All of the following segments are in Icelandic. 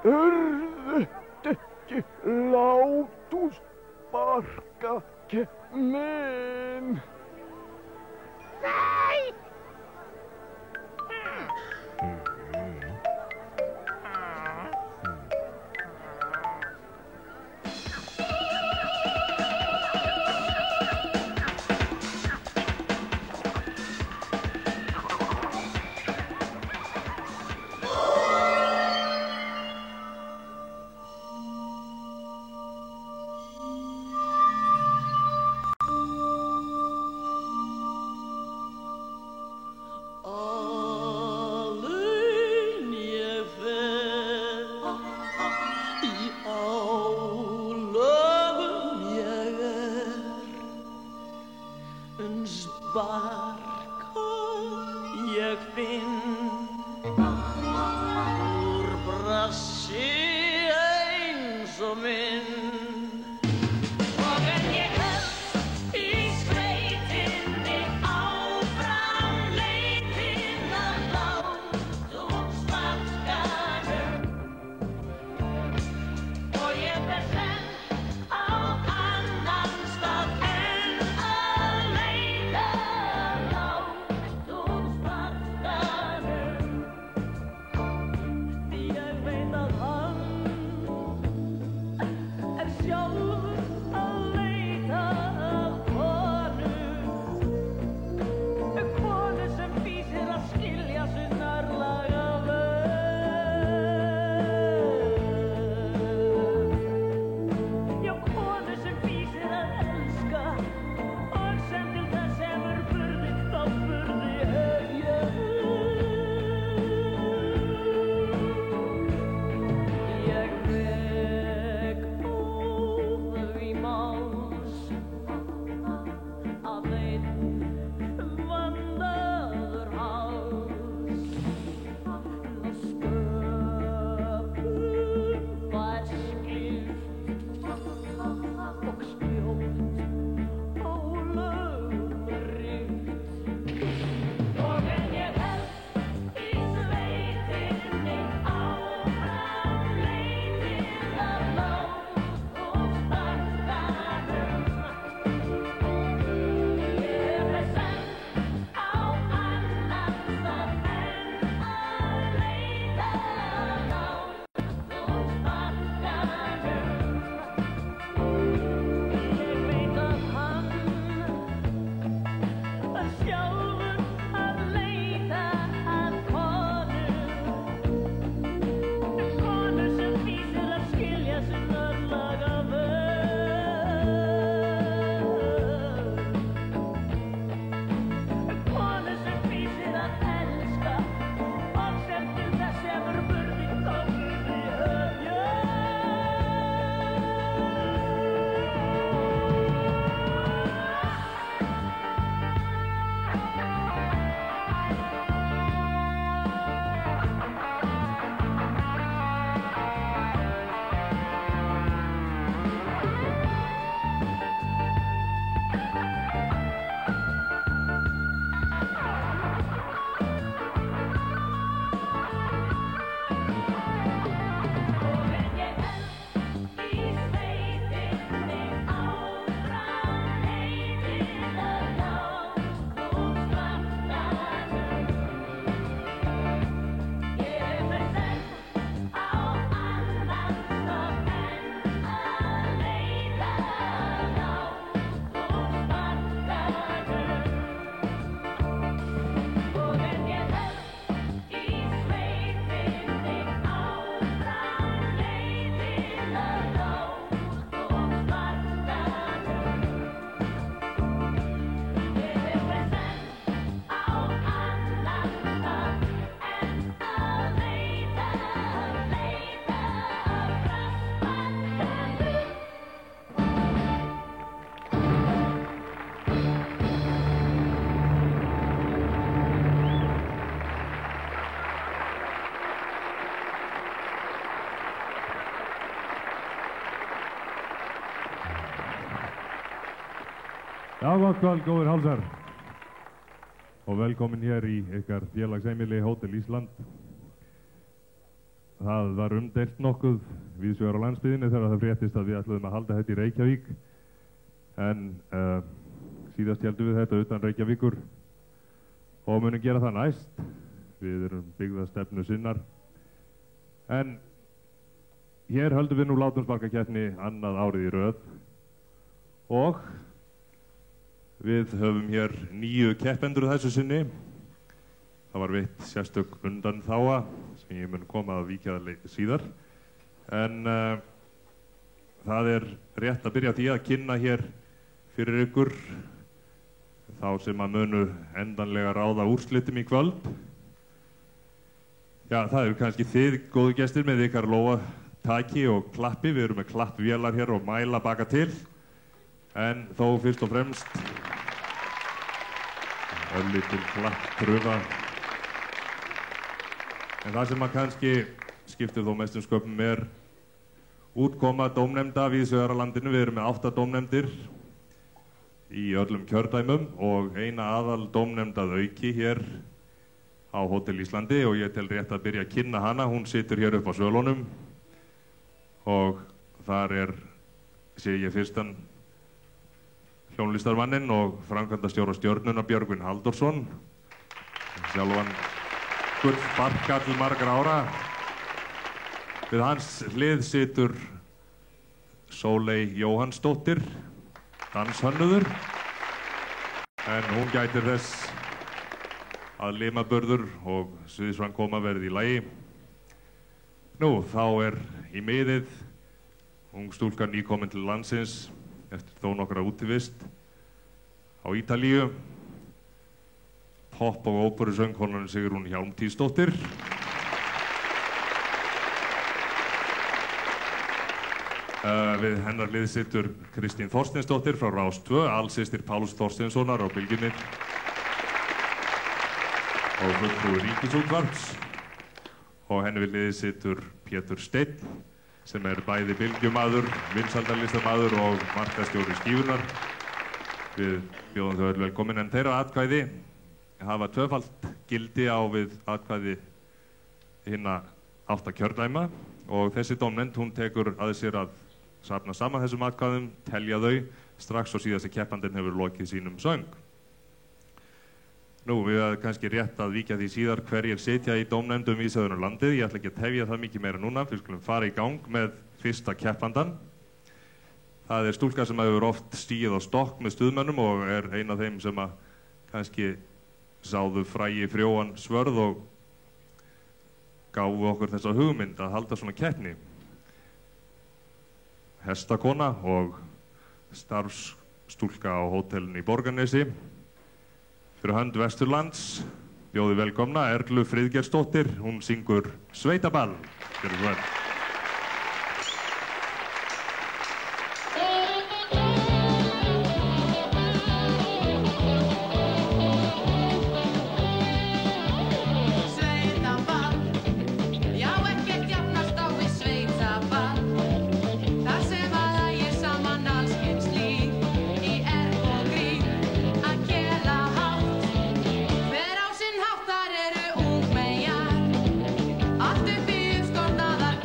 Hörðu ekki látu sparka minn. Nei! Já, gott kvöld, góðir hálsar og velkomin hér í ykkar félagsheimili Hótel Ísland. það var umdeilt nokkuð víðs vegar á landsbyggðinni þegar það fréttist að við ætluðum að halda þetta í Reykjavík. En síðast heldum við þetta utan Reykjavíkur og munum gera það næst. Við erum byggðastefnu sinnar. En hér höldum við nú látumsparkakeppni annað árið í röð og við höfum hér 9 keppendur þessu sinni. Það var veitt sérstök undanþága sem ég mun koma að víkja síðar. En það er rétt að byrja því að kynna hér fyrir ykkur þá sem að munu endanlega ráða úrslitum í kvöld. Já, það eru kannski þið, góðu gestir, með ykkar lófataki og klappi. Við erum með klappvélar hér og mæla baka til. En þó fyrst og fremst örlítil klapptrufa. En það sem að kannski skiptir þó mestum sköpum er útkoma dómnefnda víðs vegar á landinu. Við erum með 8 dómnefndir í öllum kjördæmum og eina aðal dómnefndað auki hér á Hótel Íslandi og ég tel rétt að byrja að kynna hana. Hún situr hér upp á svölunum og þar sé ég fyrstan hljómlistarmanninn og framkvæmdastjóra Stjörnuna Björgvin Halldórsson, sjálfan gullbarkall margra ára. Við hans hlið situr Sóley Jóhannsdóttir, danshönnuður, en hún gætir þess að limaburður og sviðsframkoma verði í lagi. Nú, þá í miðið ung stúlka nýkomin til landsins eftir þó nokkra útivist á Ítalíu, popp- og óperusöngkonan Sigrún Hjálmtýsdóttir. Við hennar hlið situr Kristín Þorsteinsdóttir frá Rás 2, alsystir Páls Þorsteinssonar á Bylgjunni og fulltrúi Ríkisútvarps, og henni við hliðið situr Pétur Steinn sem bæði bylgjumaður, vinsældarlistamaður og markaðsstjóri Skífunnar. Við bjóðum þau öll velkomin, en þeirra atkvæði hafa tvöfalt gildi á við atkvæði hinna 8 kjördæma og þessi dómnefnd hún tekur að sér að safna saman þessum atkvæðum, telja þau strax og síðast keppandinn hefur lokið sínum söng. Nú, við erum kannski rétt að víkja því síðar hverjir sitja í dómnefndum víðs vegar um landið. Ég ætla ekki að tefja það mikið meira núna. Við skulum fara í gang með fyrsta keppandan. Það stúlka sem hefur oft stigið á stokk með stuðmönnum og ein af þeim sem að kannski sáðu frægi frjóan svörð og gáfu okkur þessa hugmynd að halda svona keppni. Hestakona og starfsstúlka á hótelinu í Borgarnesi. Fyrir hönd Vesturlands bjóði velkomna Erlu Friðgeirsdóttir, hún syngur Sveitaball. Gjörðu svo vel. Allt upp í uppskornaðar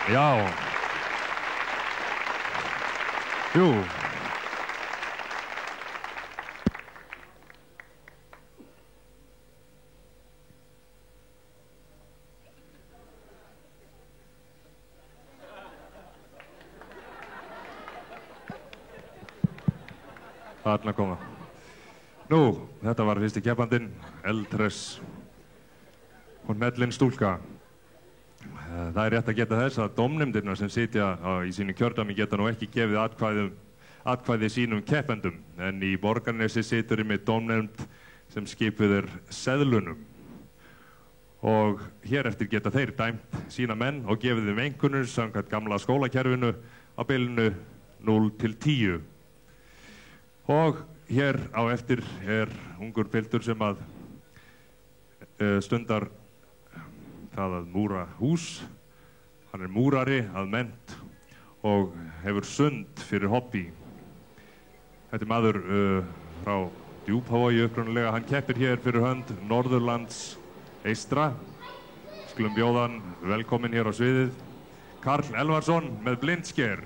Já. Jú. Þarna koma. Nú, þetta var fyrsti keppandinn, Eldhress og Hnellin stúlka. Það er rétt að geta þess að dómnefndirnar sem sitja í sínu kjördæmi geta nú ekki gefið atkvæði sínum keppendum, en í Borgarnesi situr með dómnefnd sem skipuð er seðlunum. Og hér eftir geta þeir dæmt sína menn og gefið þeim einkunnur samkvæmt gamla skólakerfinu á bilinu 0 til 10. Og hér á eftir er ungur piltur sem að stundar það að múra hús. Hann er múrari að mennt og hefur sund fyrir hobby. Þetta er maður frá Djúpavogi upprunalega. Hann keppir hér fyrir hönd Norðurlands eystra. Skulum bjóða hann velkominn hér á sviðið. Karl Elvarsson með blindsker.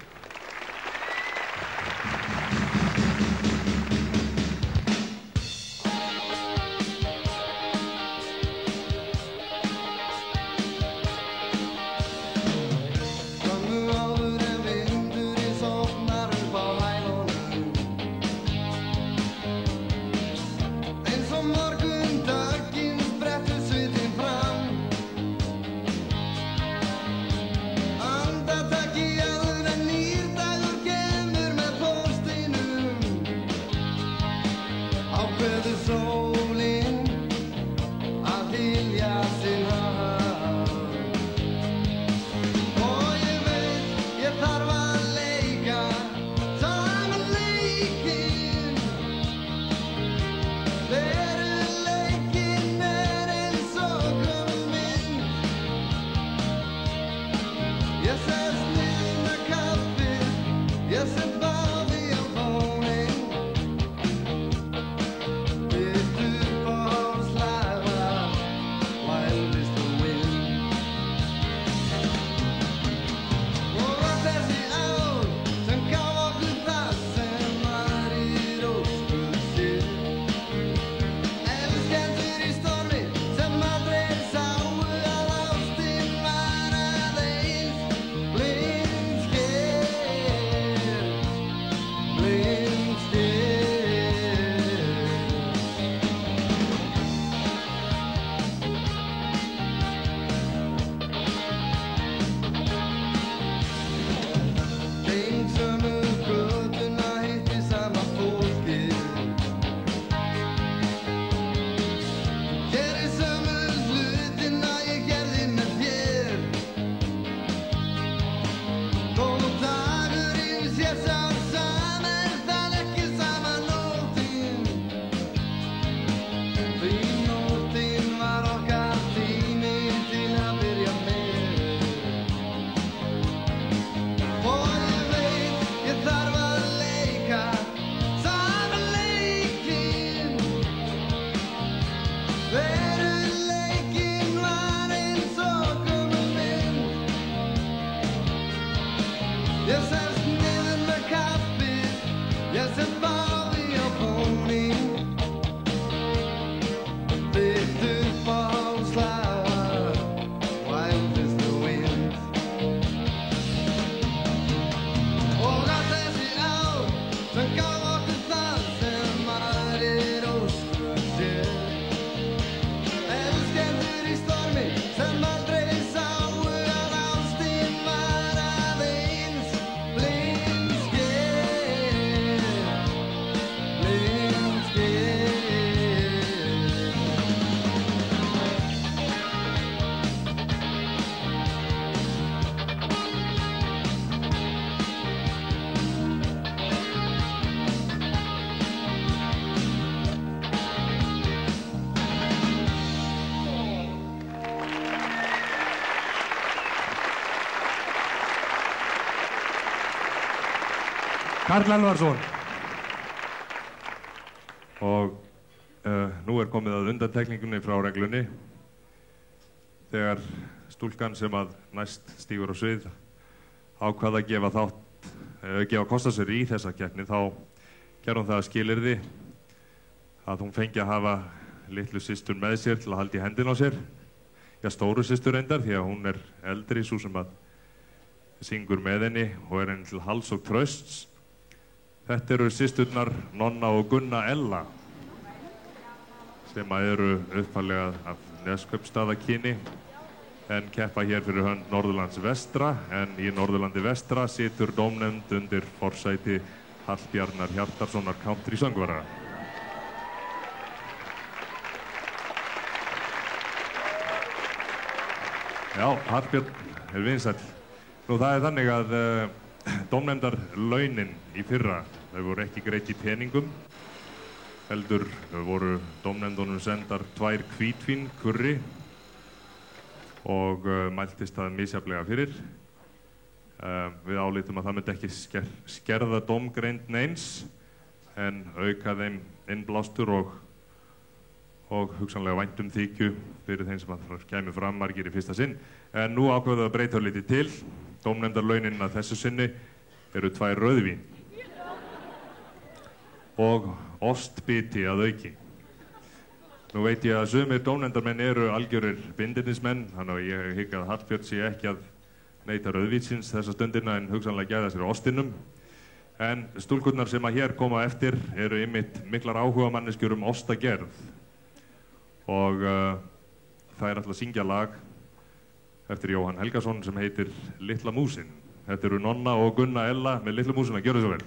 Karl Elvarsson. Og nú er komið að undantekningunni frá reglunni. Þegar stúlkan sem að næst stígur á svið ákvað að gefa kost á sér í þessa keppni, þá gerði hún það að skilyrði að hún fengi að hafa litlu systur með sér til að halda í hendina á sér. Já, stóru systur reyndar, því að hún eldri, sú sem að syngur með henni og henni til hals og trausts. Þetta eru systurnar Nonna og Gunna Ella, sem eru upphaflega af Neskaupstaðakyni, en keppa hér fyrir hönd Norðurlands vestra, en í Norðurlandi vestra situr dómnefnd undir forsæti Hallbjarnar Hjartarsonar country söngvara. Já, Hallbjörn vinsæll. Nú, það þannig að dómnefndar launin í fyrra, þau voru ekki greidd í peningum, heldur voru dómnefndunum sendar 2 hvítvín kurri og mæltist það misjafnlega fyrir. Við álítum að það myndi ekki skerða dómgreind neins, en auka þeim innblástur og hugsanlega væntum þykju fyrir þeim sem að kæmi fram margir í fyrsta sinn. En nú ákveðu að breyta lítið til. Dómnefndarlaunin að þessu sinni eru 2 rauðvín og ostbiti að auki. Nú veit ég að sumir dómnefndarmenn eru algjörir bindindismenn, þannig að ég hygg að Hallbjörn sé ekki að neita rauðvínsins þessa stundina en hugsanlega gæða sér ostinum. En stúlkurnar sem að hér koma eftir eru einmitt miklar áhugamanneskjur ostagerð og það ætla að syngja lag eftir Jóhann Helgason sem heitir Litla músin. Þetta eru Nonna og Gunna Ella með Litlu músina. Gjörðu svo vel.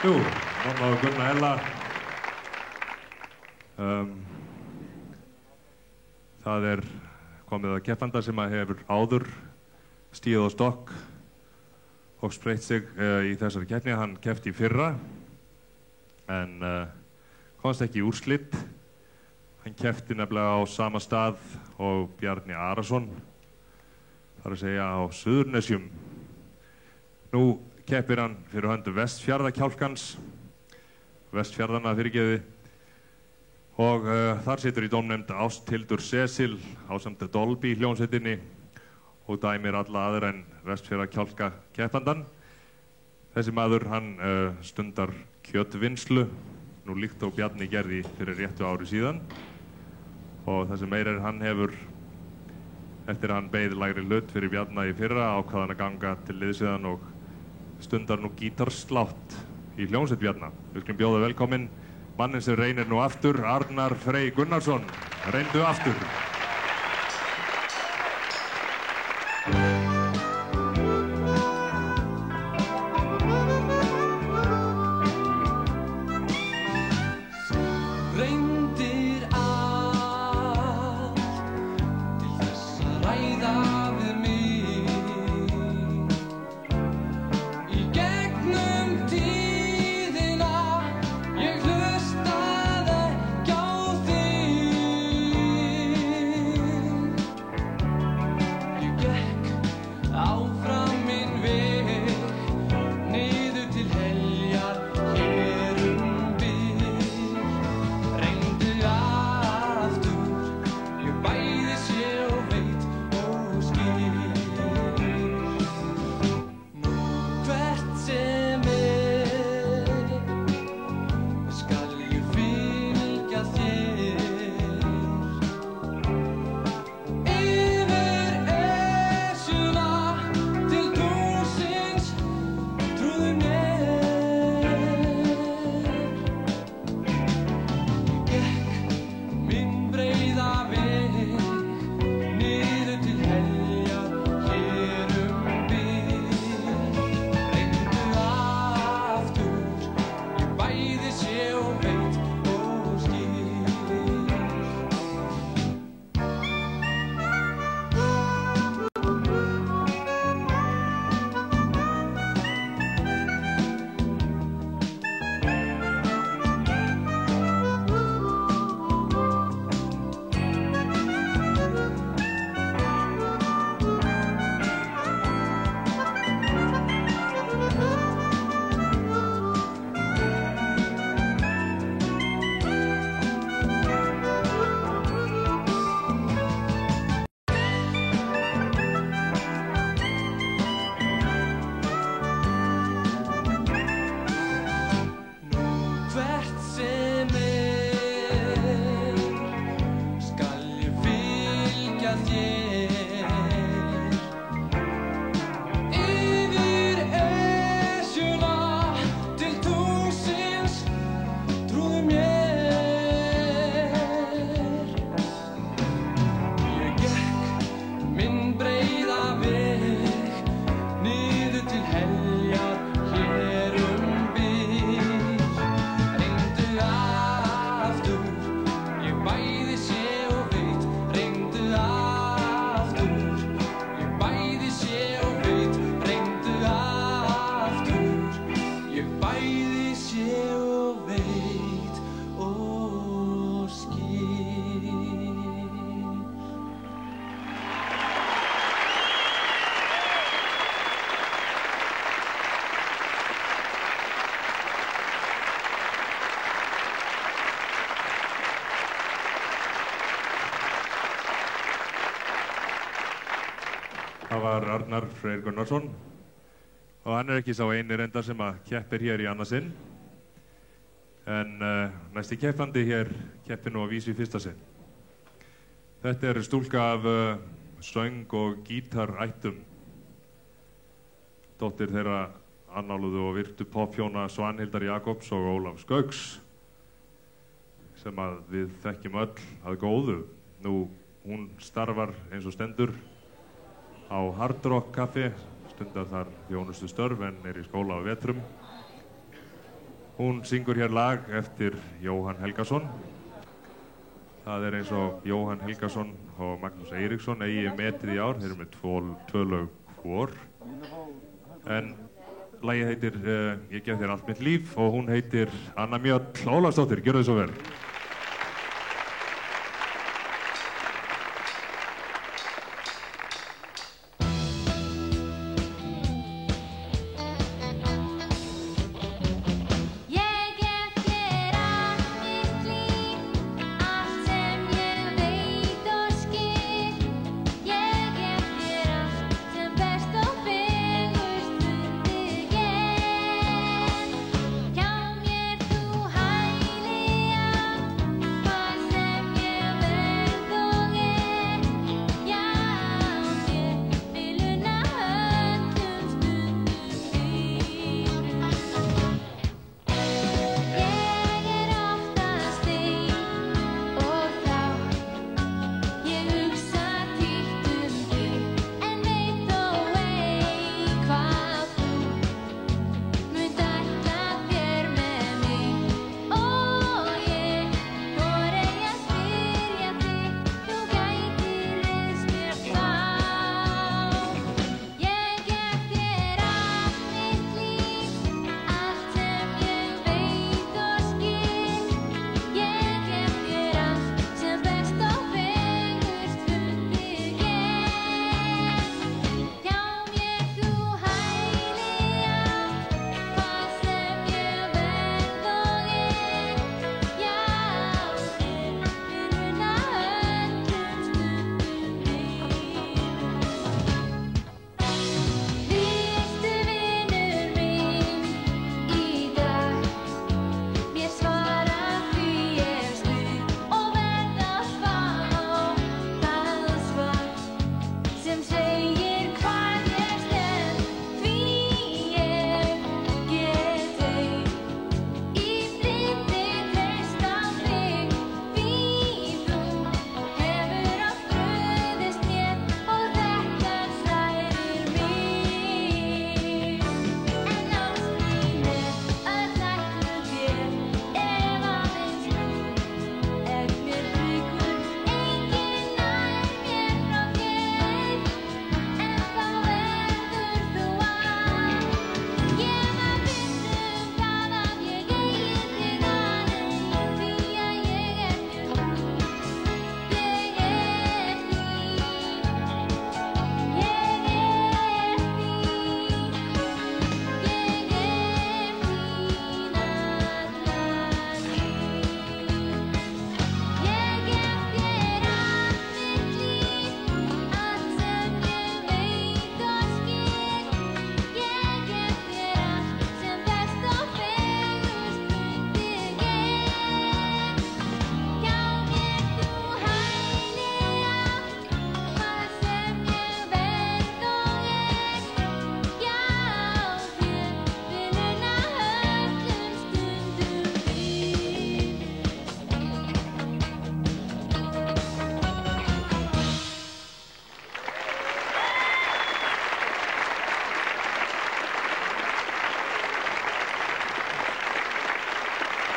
Jú, Nonna og Gunna Ella. Það komið að keppanda sem að hefur áður stíð á stokk og spreytt sig í þessari keppni. Hann keppti í fyrra en komst ekki í úrslit Hann keppti nefnilega á sama stað og Bjarni Arason, þar að segja á Suðurnesjum. Nú keppir hann fyrir höndu Vestfjarðakjálkans, Vestfjarðana fyrirgeði, og þar situr í dómnefnd Ásthildur Cecil ásamt Dolby hljómsveitinni og dæmir alla aðra en Vestfjarðakjálka keppandan. Þessi maður, hann stundar kjötvinnslu, nú líkt og Bjarni gerði fyrir réttu ári síðan. Og það sem meira er, hann hefur, eftir að hann beið lægri hlut fyrir Bjarna í fyrra, ákvað hann að ganga til liðsviðan og stundar nú gítarslátt í hljómsveit Bjarna. Við skulum bjóða velkominn mannin sem reynir nú aftur, Arnar Frey Gunnarsson. Reyndu aftur. Það var Arnar Freyr Gunnarsson og hann er ekki sá eini reyndar sem að keppir hér í annað sinn, en næsti keppandi hér keppir nú að vísu í fyrsta sinn. Þetta er stúlka af söng- og gítarættum, dóttir þeirra annáluðu og virtu pophjóna Svanhildar Jakobs og Ólafs Gauks, sem að við þekkjum öll að góðu. Nú, hún starfar eins og stendur á Hard Rock Café, stundar þar þjónustu störf en er í skóla á vetrum. Hún syngur hér lag eftir Jóhann Helgason. Það er eins og Jóhann Helgason og Magnús Eiríksson eigi metið í ár, þeir eru með tvö lög hvor. En lagið heitir Ég gef þér allt mitt líf og hún heitir Anna Mjöll Ólafsdóttir. Gjörðu þið svo vel.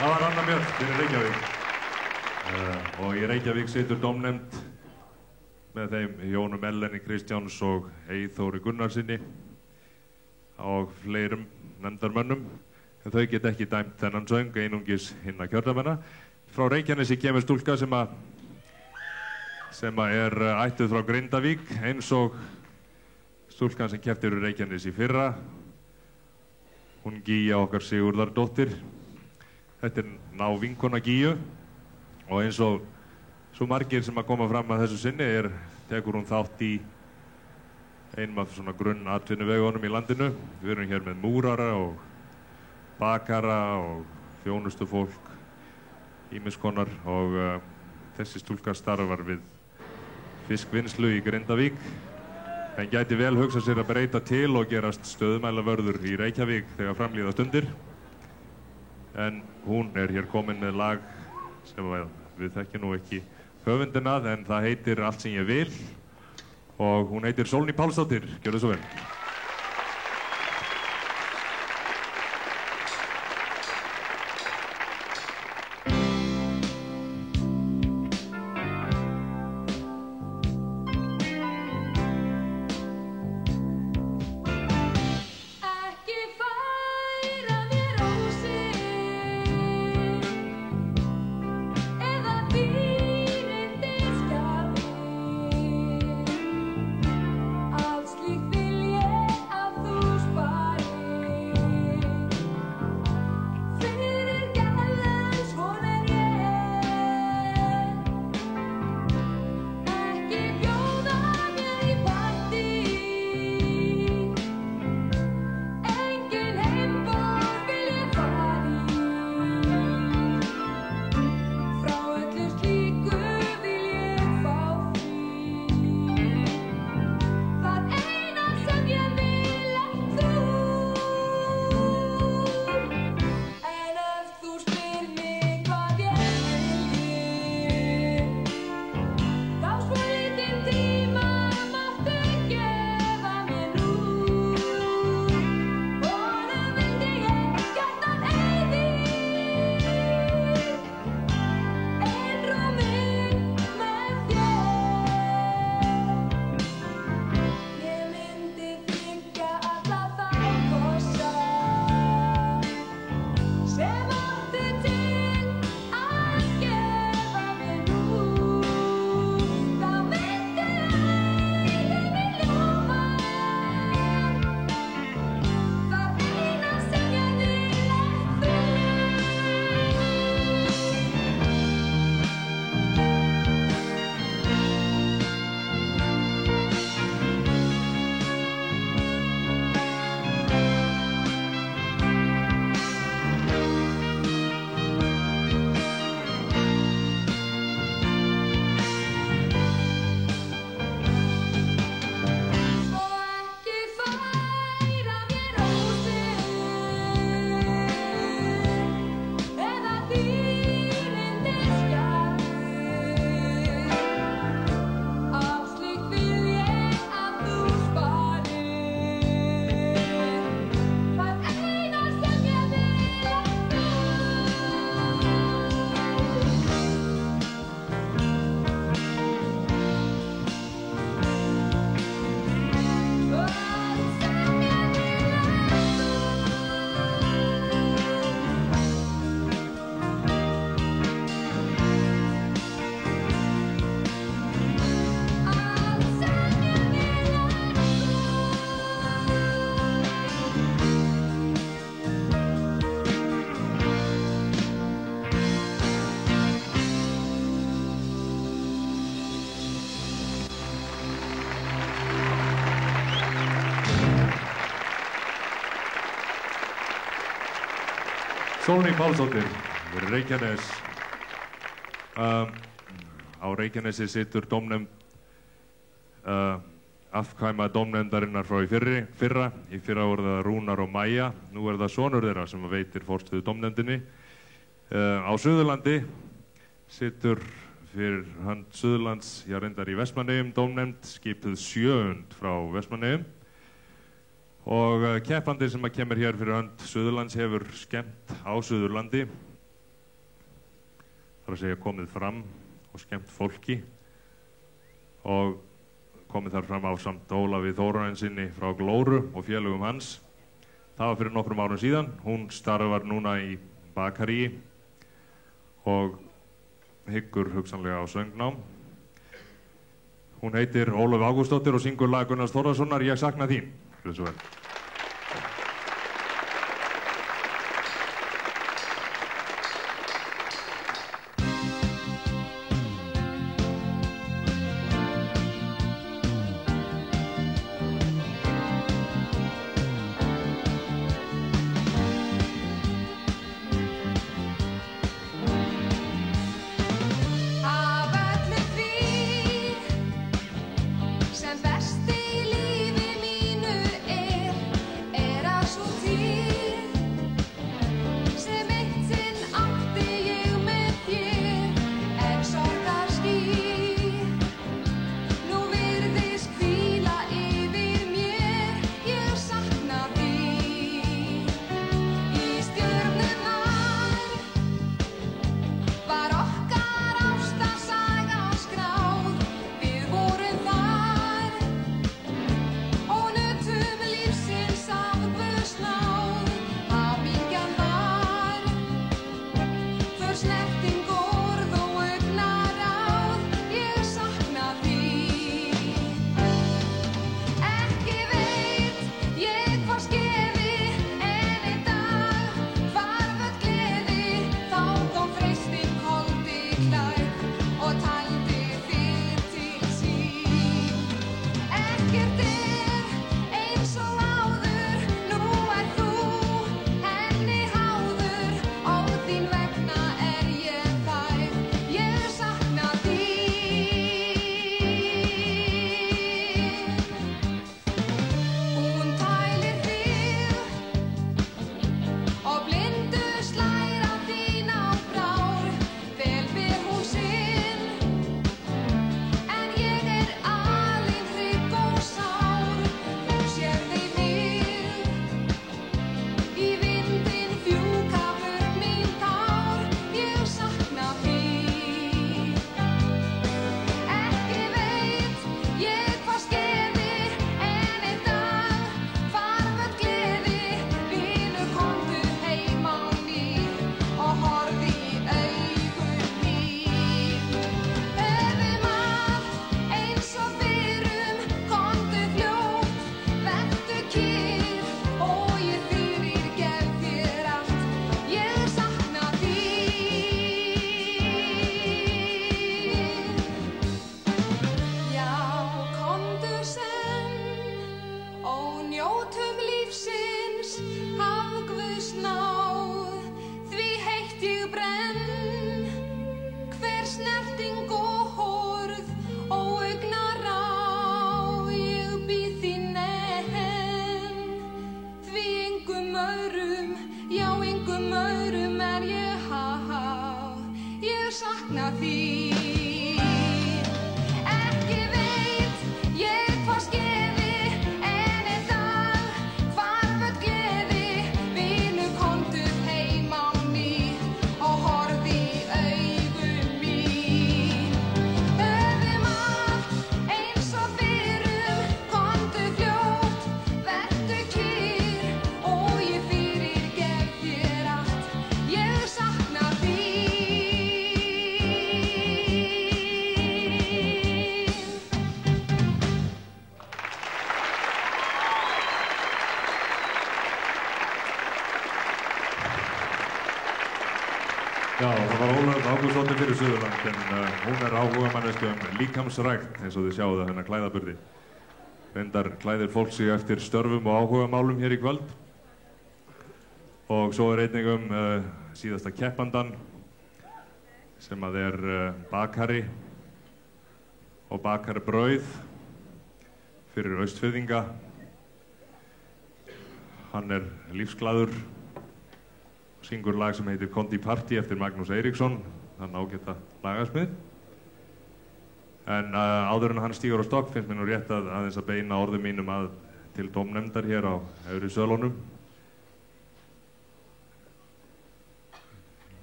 Það var Anna Björn fyrir Reykjavík. Og í Reykjavík situr dómnefnd með þeim Jónum Elleni Kristjáns og Eyþóri Gunnarsinni og fleirum nefndarmönnum. En þau get ekki dæmt þennan söng, einungis hinna kjördæmanna. Frá Reykjanesi kemur stúlka sem er ættuð frá Grindavík, eins og stúlkan sem keppti úr Reykjanesi í fyrra. Hún Gíja okkar Sigurðardóttir. Þetta er návinkona Gíju og eins og svo margir sem að koma fram að þessu sinni tekur hún þátt í einum af svona grunnatvinnuvegunum í landinu. Við erum hér með múrara og bakara og þjónustufólk, ýmiss konar og þessi stúlka starfar við fiskvinnslu í Grindavík en gæti vel hugsað sér að breyta til og gerast stöðumælavörður í Reykjavík þegar framlíða stundir. En hún er hér komin með lag sem við þekkjum nú ekki höfundinn að, en það heitir Allt sem ég vil og hún heitir Sólný Pálsdóttir. Gjörðu svo vel. Sólný Pálsdóttir, Reykjanes. Á Reykjanesi situr dómnefnd, afkvæma dómnefndarinnar frá í fyrra. Í fyrra voru það Rúnar og Maja, nú er það sonur þeirra sem veitir forstöðu dómnefndinni. Á Suðurlandi situr fyrir hönd Suðurlands, reyndar í Vestmannaeyjum, dómnefnd skipuð 7 frá Vestmannaeyjum. Og keppandi sem kemur hér fyrir hönd Suðurlands hefur skemmt á Suðurlandi þar að segja komið fram og skemmt fólki og komið þar fram á samt Ólafi Þórarinssyni frá Glóru og félögum hans. Það var fyrir nokkrum árum síðan. Hún starfar núna í bakaríi og hyggur hugsanlega á söngnám. Hún heitir Ólöf Ágústsdóttir og syngur lag Gunnars Þórðarsonar, Ég sakna þín. Gjörðu svo vel. Já, það var Ólöf Ágústsdóttir fyrir Suðurland, en hún áhugamanneskja líkamsrækt, eins og þið sjáu það hennar klæðaburði. Reyndar klæðir fólk sig eftir störfum og áhugamálum hér í kvöld. Og svo einnig síðasta keppandan, sem er bakari og bakarbrauð fyrir Austfirðinga. Hann lífsglaður. Syngur lag sem heitir Kondi Party eftir Magnús Eiríksson, þann ágæta lagasmið. En áður en hann stígur á stokk finnst mér nú rétt aðeins að beina orðum mínum til dómnefndar hér á Efri Sölunum.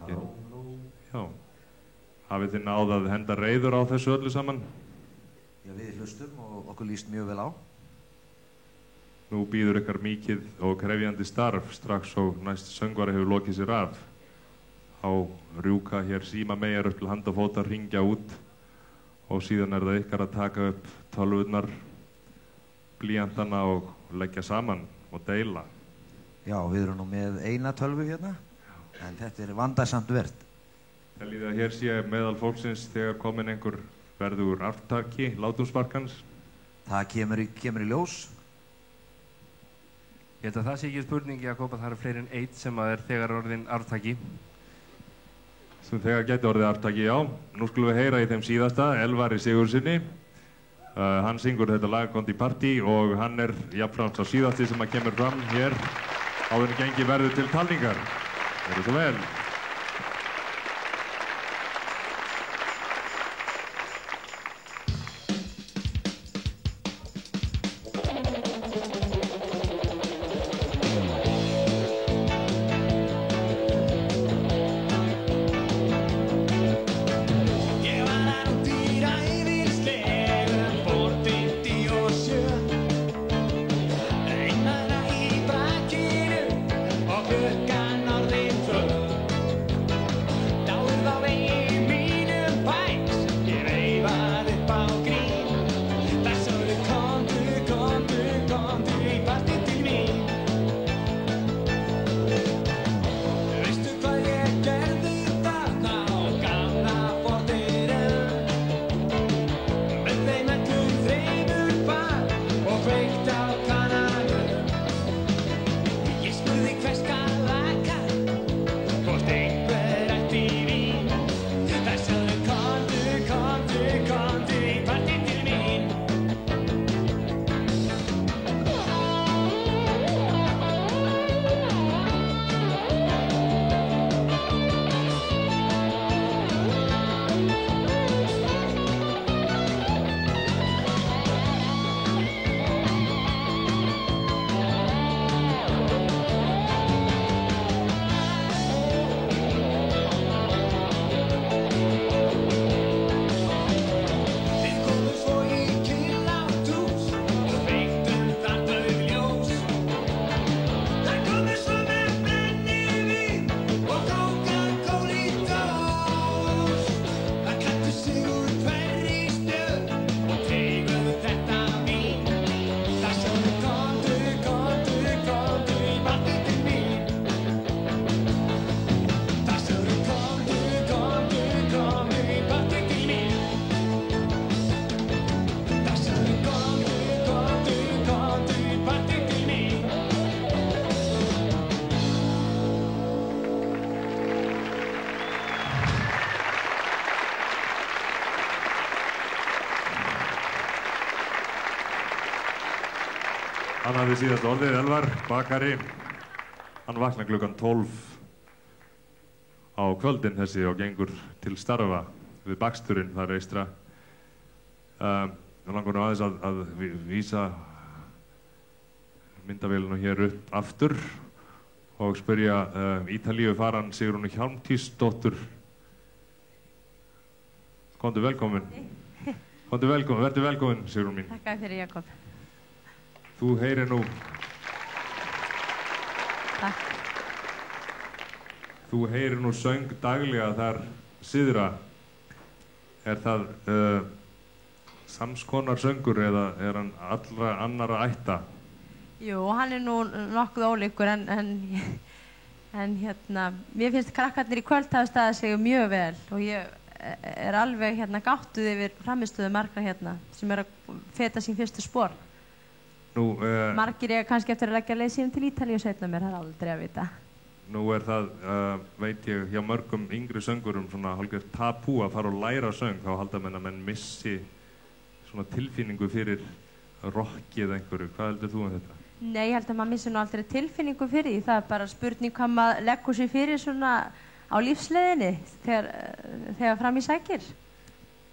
Já. Hafið þið náð að henda reiður á þessu öllu saman? Já, við hlustum og okkur líst mjög vel á. Nú býður ykkar mikið og krefjandi starf strax og næst söngvari hefur lokið sér af. Á rjúka hér símameyjar upp til handa og fóta, hringja út og síðan það ykkar að taka upp tölvurnar, blýantana og leggja saman og deila. Já, við erum nú með eina tölvu hérna, en þetta vandasamt verð. Teljið að hér sé meðal fólksins þegar komin einhver verður arftaki látumsparkans? Það kemur í ljós. Ég held að það sé ekki spurning, Jakob, að það eru fleiri en einn sem er þegar orðin arftaki. Sem þegar gæti orðið arftaki, já. Nú skulum við heyra í þeim síðasta, Elvari Sigurðssyni. Hann syngur þetta lag Kondi Partí og hann jafnframt sá síðasti sem kemur fram hér áður en gengi verður til talningar. Verið svo vel. Hann hafði síðast orðið, Elvar, bakari. Hann vaknar klukkan 12 á kvöldin þessi og gengur til starfa við baksturinn þar eystra. Ég langar nú aðeins að vísa myndavélinu hér upp aftur og spyrja Ítalíu faran Sigrúnu Hjálmtýsdóttur. Komdu velkomin. Komdu velkomin, vertu velkomin, Sigrún mín. Takk fyrir, Jakob. Þú heyrir nú. Takk. Þú heyrir nú söng daglega þar syðra. Það samskonar söngur eða hann allra annara ætta? Jú, hann nú nokkuð ólíkur en mér finnst krakkarnir í kvöld hafa staðið sig mjög vel og ég alveg gáttuð yfir frammistöðu margra sem að feta sín fyrstu spor. Margir ég kannski eftir að leggja leið síðan til Ítalíu seinna mér, það aldrei að vita. Nú það, veit ég, hjá mörgum yngri söngurum svona hálfgerð tabú að fara og læra söng, þá halda menn að menn missi svona tilfinningu fyrir rockið einhverju. Hvað heldur þú þetta? Nei, ég held að maður missi nú aldrei tilfinningu fyrir því. Það bara spurning hvað maður leggur sér fyrir svona á lífsleiðinni þegar fram í sækir.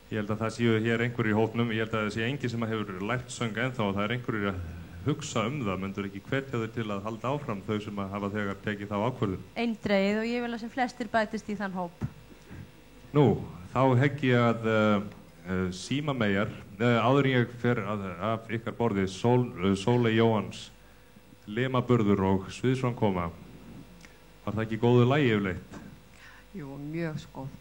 Ég held að það séu hér einhverjir í hópnum, ég held að það sé enginn sem hefur lært söng ennþá og það einhverjir að hugsa það, myndur ekki hvetja þau til að halda áfram þau sem hafa þegar tekið þá ákvörðun? Eindregið og ég vil að sem flestir bætist í þann hóp. Nú, þá hegg ég að símameyjar, áður en ég fer af ykkar borði, Sóley Jóhanns, limaburður og sviðsframkoma. Var það ekki góðu lagi yfirleitt? Jú, mjög góð.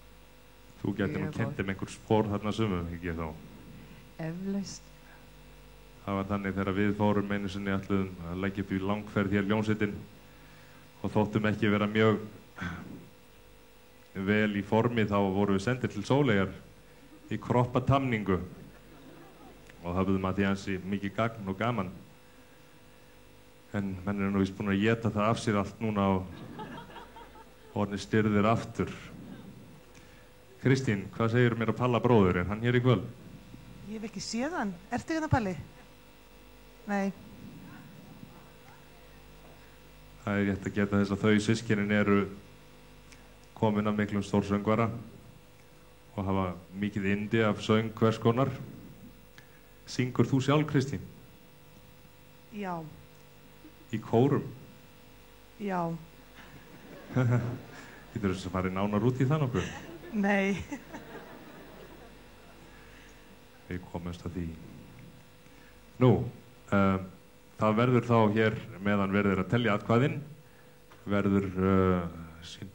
Þú getur nú kennt einhver spór þarna sumu, ekki þá? Eflaust. Það var þannig þegar við fórum einu sinni ætluðum að leggja upp í langferð hér hljómsveitin og þóttum ekki vera mjög vel í formi, þá vorum við sendir til Sóleyjar í kroppatamningu og það höfðum að því ansi mikið gagn og gaman. En menn nú víst búin að éta það af sér allt núna og orðnir styrðir aftur. Kristín, hvað segir mér að Palla bróður? Er hann hér í kvöld? Ég hef ekki séð hann. Ertu hérna, Palli? Nei. Það rétt að geta þess að þau systkinin eru komin af miklum stórsöngvara og hafa mikið yndi af söng hvers konar. Syngur þú sjálf, Kristín? Já. Í kórum? Já. Getur þess að fara nánar út í það nokkuð? Nei. Við komumst að því. Nú, það verður þá hér meðan verður að telja atkvæðin, verður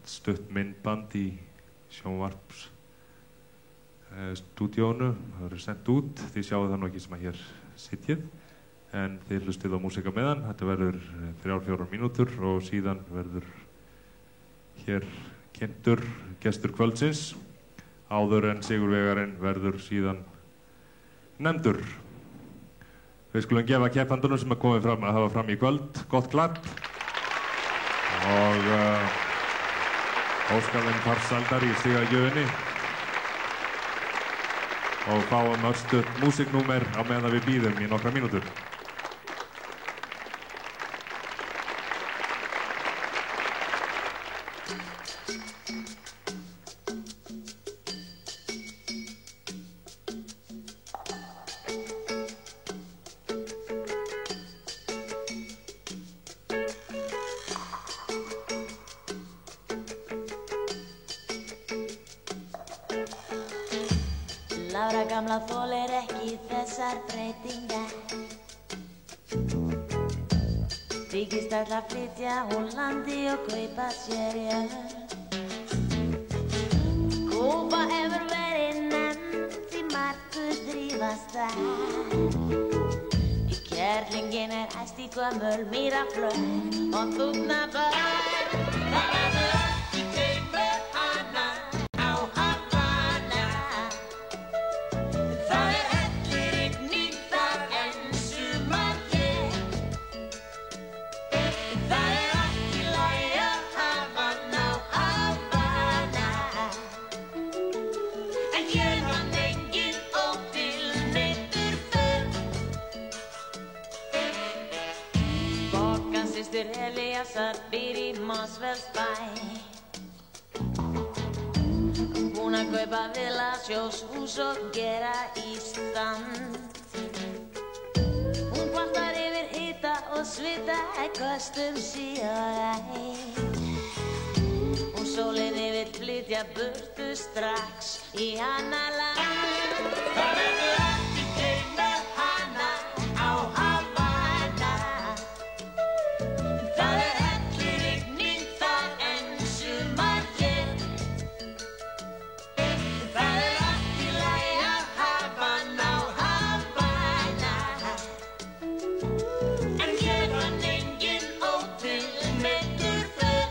stutt myndband í sjónvarpsstúdíónu, það verður sendt út, þið sjáu það nú ekki sem að hér sitjið, en þið hlustið á músíka meðan, þetta verður 3-4 mínútur og síðan verður hér kynntur gestur kvöldsins, áður en sigurvegarinn verður síðan nefndur. Við skulum gefa keppandunum sem er komið fram að hafa fram í kvöld gott klapp og óska þeim farsældar í stigagjöfinni og fáum örstutt músiknúmer á meðan við bíðum í nokkra mínútur. Lára gamla þolir ekki þessar breytingar. Þykist ætla að flytja úr landi og kaupa sér jörð. Kúba hefur verið nefnd því margur þrífast þar. Í kerlingin hæst í gömul mýraflöð og þúfna börn. Það verður ekki kaupa hana á Havana. Það hellir rigning þar en sumar hér. Það allt í lagi að hafa hana á Havana. En hér vann enginn ótilneyddur för. Boggan systur Elíasar býr í Mosfellsbæ. Búin að kaupa viðlasjóshús og gera í stand. Hún kvartar yfir hita og svita kostum síðan. Hún sólin yfir flytja burtu strax í hana land. Það verður ekki kaupa hana á Havana. Það hellir rigning þar en sumar hér. Það allt í lagi að hafa hana á Havana. En hér vann enginn ótilneyddur för.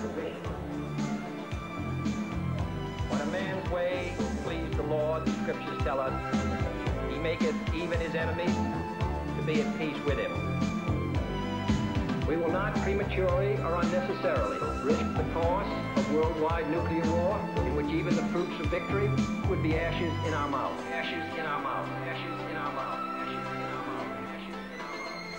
to win. When a man's way please the Lord, the scriptures tell us, he maketh even his enemies to be at peace with him. We will not prematurely or unnecessarily risk the cost of worldwide nuclear war, in which even the fruits of victory would be ashes in our mouth. Ashes in our mouth. Ashes in our mouth. Ashes in our mouth. Ashes in our mouth.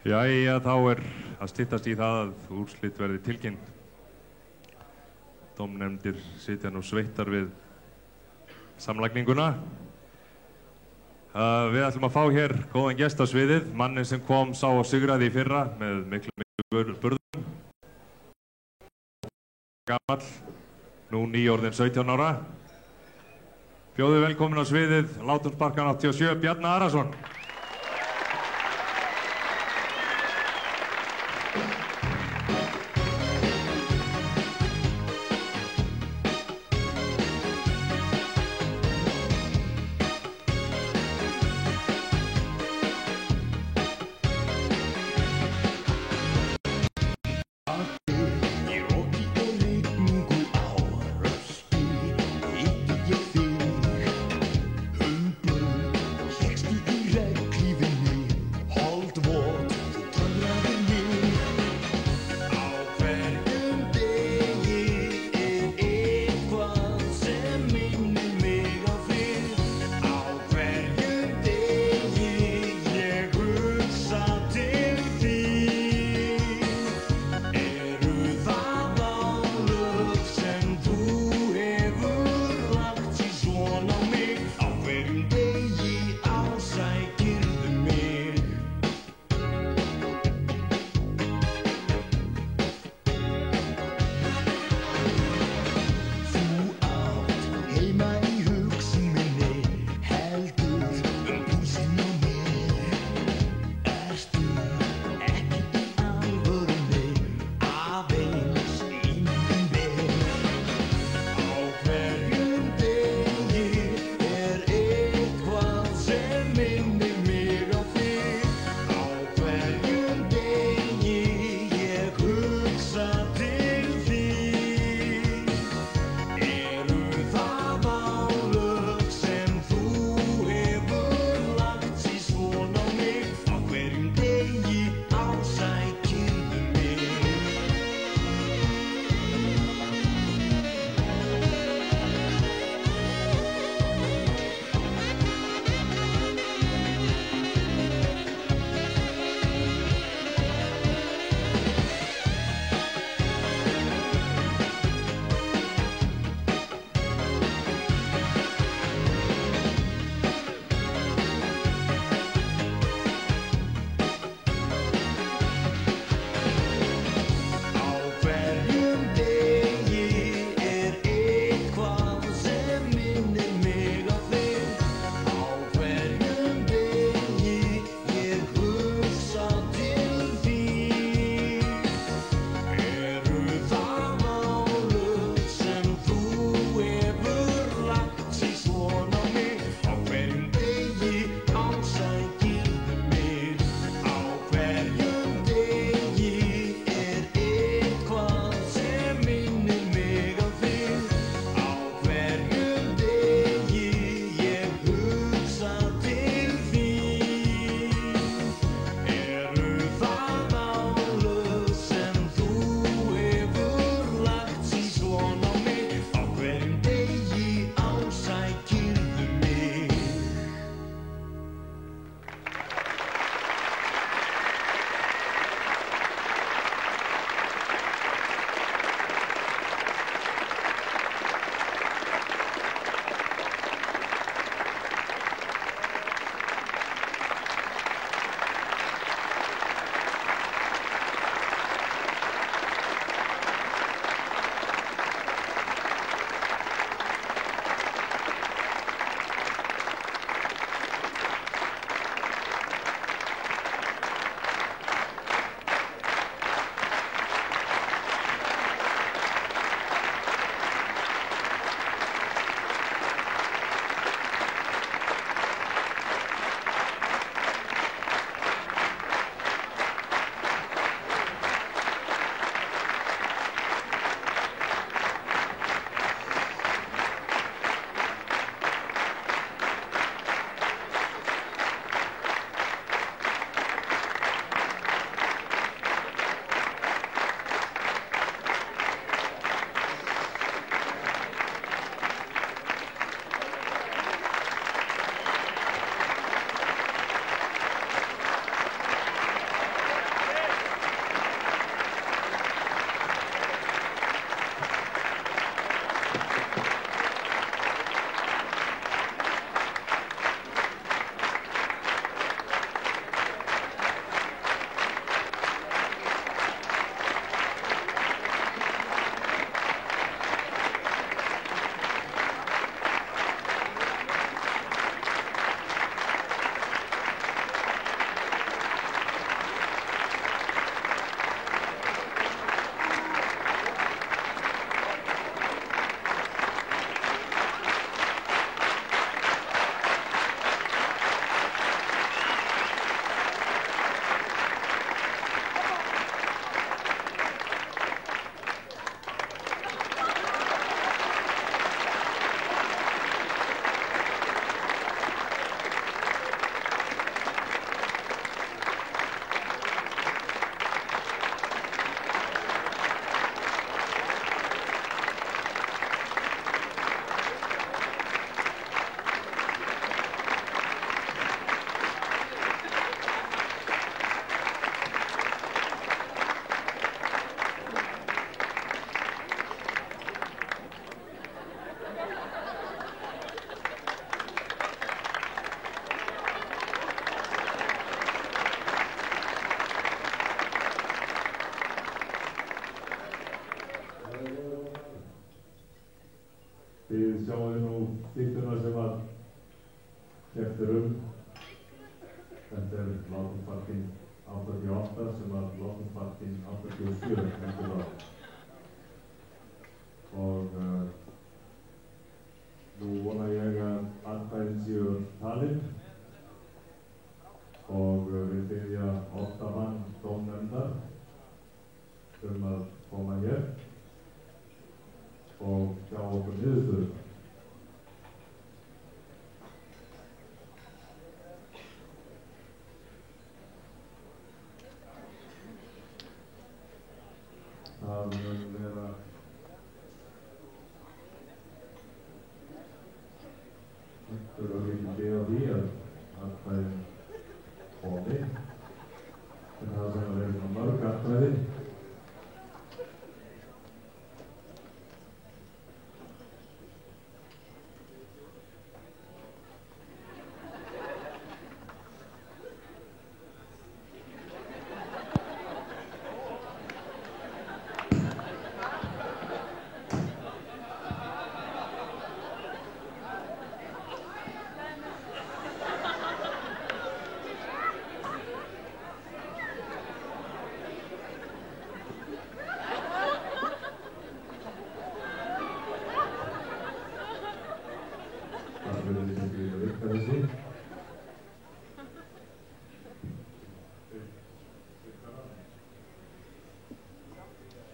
Jæja, þá að styttast í það að úrslit verði tilkynnt. Dómnefndir sitja nú sveittar við samlagninguna. Við ætlum að fá hér góðan gest á sviðið, mannin sem kom, sá og sigraði í fyrra með miklu burðum. Gamall, nú nýorðinn 17 ára. Bjóðu velkomin á sviðið, látum sparkan 87, Bjarni Arason. Red nú styttuna sem að keppt Þetta Látumsparkinn 88 sem að Látumsparkinn 87 heldur á. Og nú vona ég að atkvæðin séu talin og við biðja 8 mann dómnefndar að koma hér og sjá okkur niðurstöðu. Það mun vera einhver að líka gefa því að atkvæðin komi. En það sem að vera mörg atkvæði.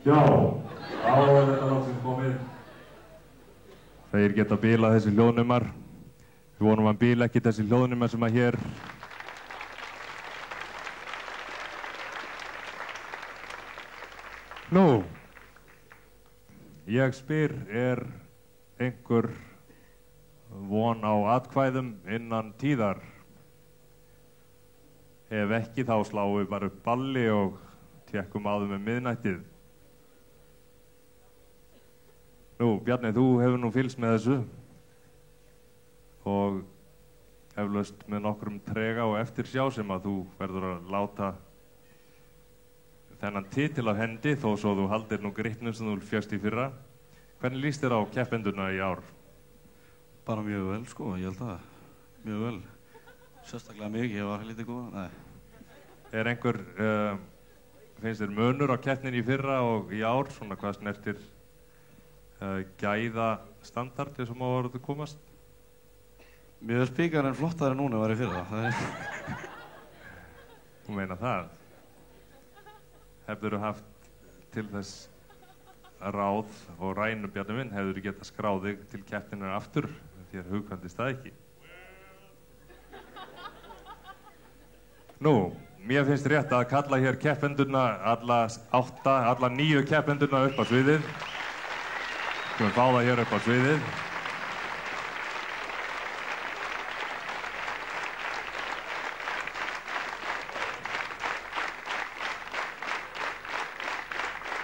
Já, þá er þetta loksins komið. Þeir geta bilað þessi hljóðnumar. Við vonum að bila ekki þessi hljóðnumar sem að hér. Nú, ég spyr, einhver von á atkvæðum innan tíðar? Ef ekki, þá sláum við bara upp balli og tékkum á þeim miðnættið. Nú, Bjarni, þú hefur nú fylgst með þessu og eflaust með nokkrum trega og eftirsjá sem að þú verður að láta þennan titil af hendi þó svo þú haldir nú gripnum sem þú fékkst í fyrra. Hvernig líst þér á keppendurna í ár? Bara mjög vel, sko, ég held það. Mjög vel. Sérstaklega mig, ég var lítið góða, nei. Einhver, finnst þér munur á keppninni í fyrra og í ár, svona hvað snertir gæða standardi sem á að komast? Mér finnst bíkarinn flottari núna var í fyrra. Þú meina það? Hefðirðu haft til þess ráð og rænu, Bjarni minn, hefðirðu getað skráð þig til keppninnar aftur? Þér hugkvæmdist það ekki. Nú, mér finnst rétt að kalla hér keppendurna, alla 9 keppendurna upp á sviðið. Við fá það hér upp á sviðið.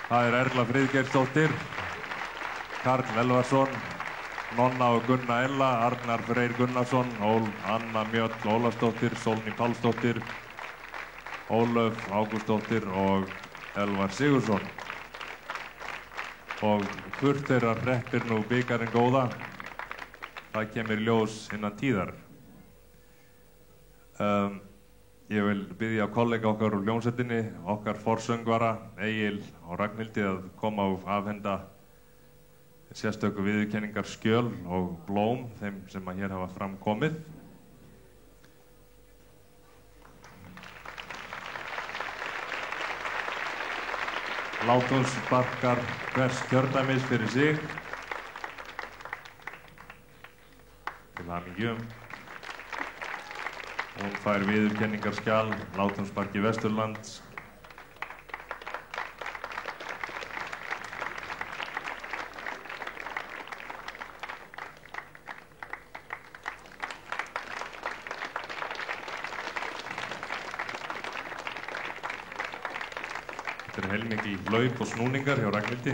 Það Erla Friðgeirsdóttir, Karl Elvarsson, Nonna og Gunna Ella, Arnar Freyr Gunnarsson, Anna Mjöll Ólafsdóttir, Sólný Pálsdóttir, Ólöf Ágústsdóttir og Elvar Sigurðsson. Og hvort þeirra hreppir nú bikarinn góða, það kemur ljós innan tíðar. Ég vil biðja kollega okkar úr hljómsveitinni, okkar forsöngvara, Egil og Ragnhildi að koma og afhenda sérstöku viðurkenningar skjöl og blóm þeim sem að hér hafa framkomið. Látumsparkar hvers kjördæmis fyrir sig. Til hamingju. Hún fær viðurkenningarskjal Látumsparki Vesturlands. Þetta heilmikið hlaup og snúningar hjá Ragnhildi.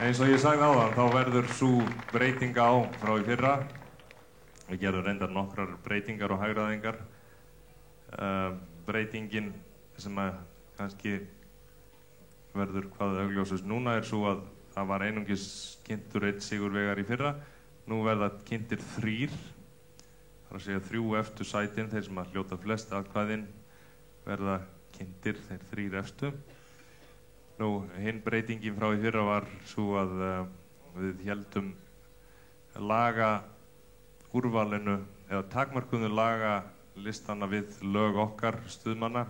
Eins og ég sagði áðan, þá verður sú breyting á frá í fyrra Við gerðum reyndar nokkrar breytingar og hagræðingar. Breytingin sem að kannski verður hvað augljósust núna svo að það var einungis kynntur einn sigurvegari í fyrra. Nú verða kynntir 3, það að segja 3 efstu sætin, þeir sem að hljóta flest atkvæðin verða kynntir, þeir 3 efstu. Hinn breytingin frá í fyrra var svo að við héldum laga úrvalinu eða takmarkuðu laga listana við lög okkar stuðmanna.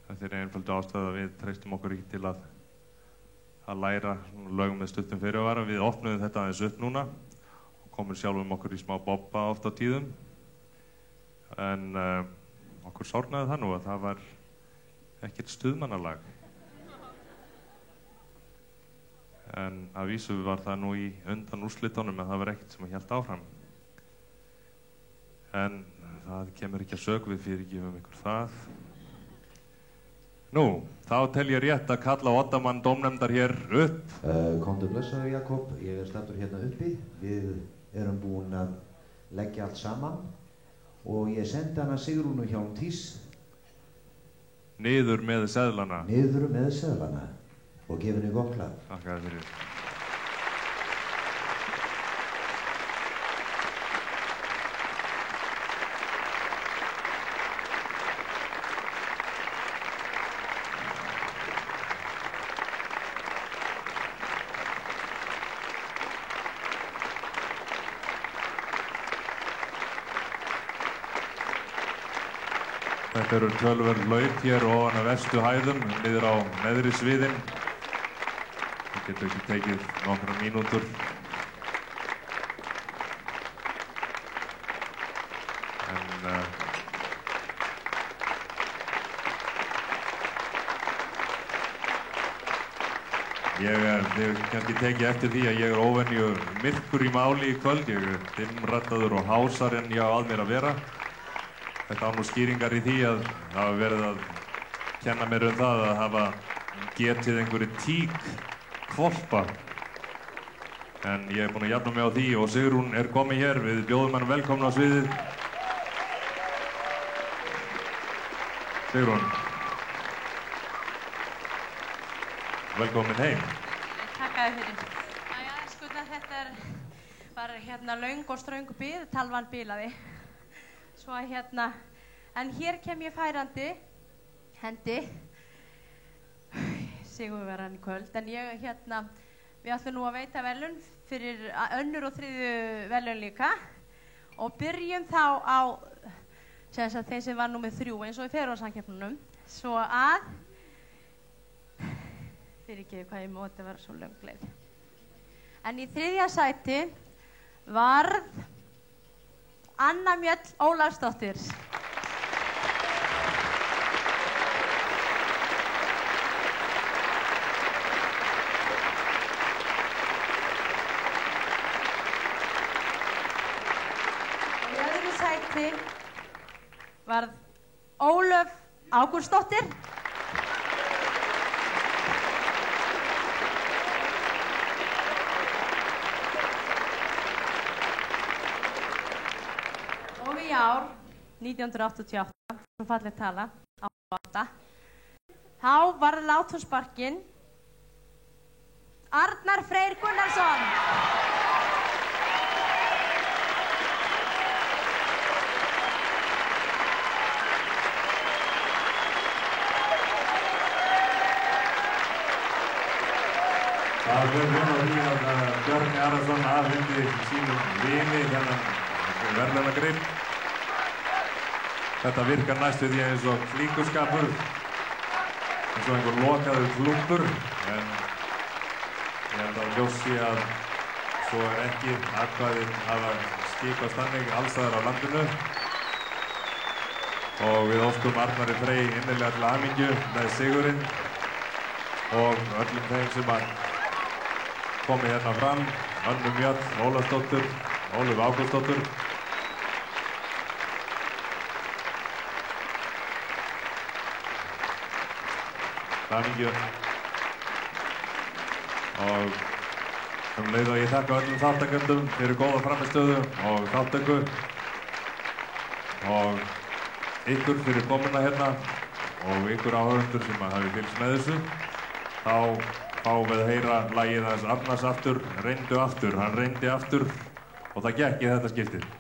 Það er einföldu ástæða að við treystum okkur ekki til að læra lögum með stuttum fyrirvara. Við opnuðum þetta aðeins upp núna og komum sjálfum okkur í smá bobba oft á tíðum. En okkur sárnaði það nú að það var ekkert stuðmannalag. En að vísu var það nú í undan úrslitunum en það var ekkert sem hélt áfram. En það kemur ekki að sök, við fyrirgefum ykkur það. Nú, þá tel ég rétt að kalla oddamann dómnefndar hér upp. Komdu blessaður Jakob, ég stattur hérna uppi. Við erum búin að leggja allt saman og ég sendi hana Sigrúnu Hjálmtís. Niður með seðlana. Niður með seðlana og gefa henni gott lag. Takk fyrir. Þetta eru tölverð laut hér ofan af efstu hæðum, niður á neðri sviðin. Það getur ekki tekið nokkra mínútur. Ég hef kannski tekið eftir því að ég er óvenju myrkur í máli í kvöld. Ég er dimmraddaður og hásar en ég á að mér að vera. Þetta á nú skýringar í því að hafa verið að kenna mér það að hafa getið einhverju tíkhvolpa. En ég er búinn að jafna mig á því og Sigrún er komin hér. Við bjóðum hann velkomna á sviðið. Sigrún. Velkomin heim. Takk að þér fyrir. Jæja, skutna þetta var hérna löng og ströng bið, talvan bilaði. Svo að hérna, en hér kem ég færandi hendi sigurvegarann í kvöld, en ég hérna, við ætlum nú að veita verðlaun fyrir önnur og þriðju verðlaun líka og byrjum þá á sem sagt þeim sem var númer 3 eins og í febrúarsamkeppnunum, svo að fyrirgeðu hvað ég móti að vera svo löngleið. En í 3. sæti varð Anna Mjöll Ólafsdóttir. Og í öðru sæti varð Ólöf Ágústsdóttir. Ár 1988, svo fallið tala, 88, þá var látúrsparkinn Arnar Freyr Gunnarsson. Það verður á því að Bjarni Arason afhenti sínum vini þennan verðlaunagrip. Þetta virkar næstu því eins og flíkuskapur, eins og einhver lokaður klúbbur, en ég held að ljósi að svo er ekki atkvæðin hafa skipast þannig alls staðar á landinu. Og við óskum Arnari Frey innilega til hamingju með sigurinn og öllum þeim sem að komi hérna fram, Önnu Mjöll Ólafsdóttur, Ólöf Ágústsdóttur. Hamingju. Og Leið og ég þakka öllum þáttakendum fyrir góða frammistöðu og þáttöku og ykkur fyrir komuna hérna og ykkur áhörundur sem hafi fylgst með þessu. Þá fáum við að heyra lagið hans Arnars aftur, reyndu aftur, hann reyndi aftur og það gekk í þetta skiptið.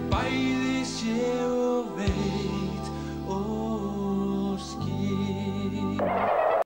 Bæði sé og veit